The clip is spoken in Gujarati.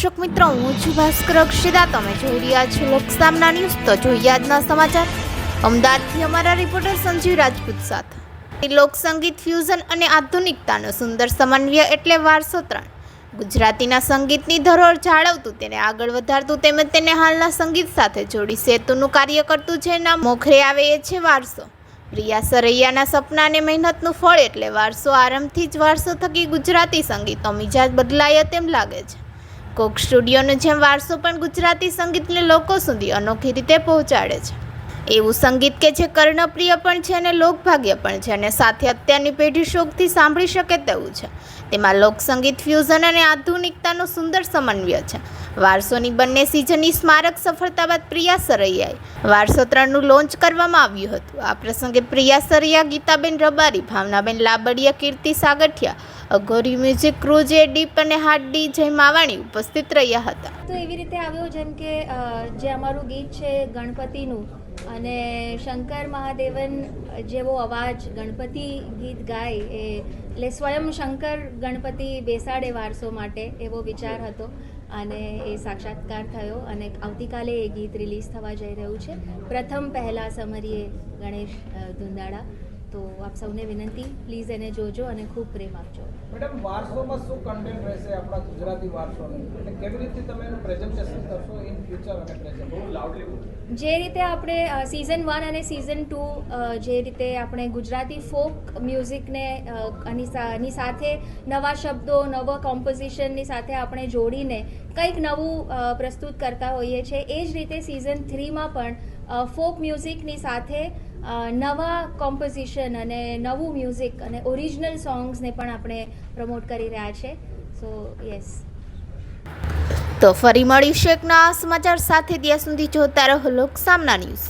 દર્શક મિત્રો, હું છું ભાસ્કર અક્ષિતા. તમે જોઈ રહ્યા છો લોકસામના ન્યૂઝ. તો જોઈએ આજના સમાચાર. અમદાવાદથી અમારા રિપોર્ટર સંજીવ રાજપૂત સાથે. લોકસંગીત ફ્યુઝન અને આધુનિકતાનો સુંદર સમન્વય એટલે વારસો 3. ગુજરાતીના સંગીતની ધરોહર જાળવતું, તેને આગળ વધારતું તેમજ તેને હાલના સંગીત સાથે જોડી સેતુનું કાર્ય કરતું જેના મોખરે આવે એ છે વારસો. પ્રિયા સરૈયાના સપના અને મહેનતનું ફળ એટલે વારસો. આરંભથી જ વારસો થકી ગુજરાતી સંગીતનો મિજાજ બદલાય તેમ લાગે છે. કોક સ્ટુડિયોનો જેમ વારસો પણ ગુજરાતી સંગીતને લોકો સુધી અનોખી રીતે પહોંચાડે છે. એવું સંગીત કે જે કર્ણપ્રિય પણ છે અને લોકભાગ્ય પણ છે અને સાથે અત્યારની પેઢી શોખથી સાંભળી શકે તેવું છે. તેમાં લોકસંગીત ફ્યુઝન અને આધુનિકતાનો સુંદર સમન્વય છે. વારસોની બંને સિઝનની સ્મારક સફળતા બાદ પ્રિયા સરૈયાએ વારસો 3નું લોન્ચ કરવામાં આવ્યું હતું. આ પ્રસંગે પ્રિયા સરૈયા, ગીતાબેન રબારી, ભાવનાબેન લાબડિયા, કીર્તિ સાગઠિયા, અઘોરી મ્યુઝિક ક્રૂ, જે ડીપ અને હાર્ડ ડી, જય માવાણી ઉપસ્થિત રહ્યા હતા. તો એવી રીતે આવ્યો જેમ કે જે અમારું ગીત છે ગણપતિનું, અને શંકર મહાદેવન જેવો અવાજ ગણપતિ ગીત ગાય એટલે સ્વયં શંકર ગણપતિ બેસાડે વારસો માટે એવો વિચાર હતો અને એ સાક્ષાત્કાર થયો અને આવતીકાલે એ ગીત રિલીઝ થવા જઈ રહ્યું છે. પ્રથમ પહેલા સમરીએ ગણેશ ધુંદાળા. તો આપ સૌને વિનંતી, પ્લીઝ એને જોજો અને ખૂબ પ્રેમ આપજો. મેડમ, વારસોમાં શું કન્ટેન્ટ રહેશે આપણા ગુજરાતી વારસોનું, એટલે કેવી રીતે તમે એનું પ્રેઝન્ટેશન કરશો ઇન ફ્યુચર અને પ્રેઝન્ટ? બહુ લાઉડલી જે રીતે આપણે સિઝન 1 અને સિઝન 2 જે રીતે આપણે ગુજરાતી ફોક મ્યુઝિકને ની સાથે નવા શબ્દો, નવા કોમ્પોઝિશનની સાથે આપણે જોડીને કંઈક નવું પ્રસ્તુત કરતા હોઈએ છીએ, એ જ રીતે સિઝન 3માં પણ ફોક મ્યુઝિકની સાથે નવા કોમ્પોઝિશન અને નવું મ્યુઝિક અને ઓરિજિનલ સોંગ્સને પણ આપણે પ્રમોટ કરી રહ્યા છે. સો યસ. તો ફરી મળીશું એક નવા સમાચાર સાથે. ત્યાં સુધી જોતા રહો લોકસામના ન્યૂઝ.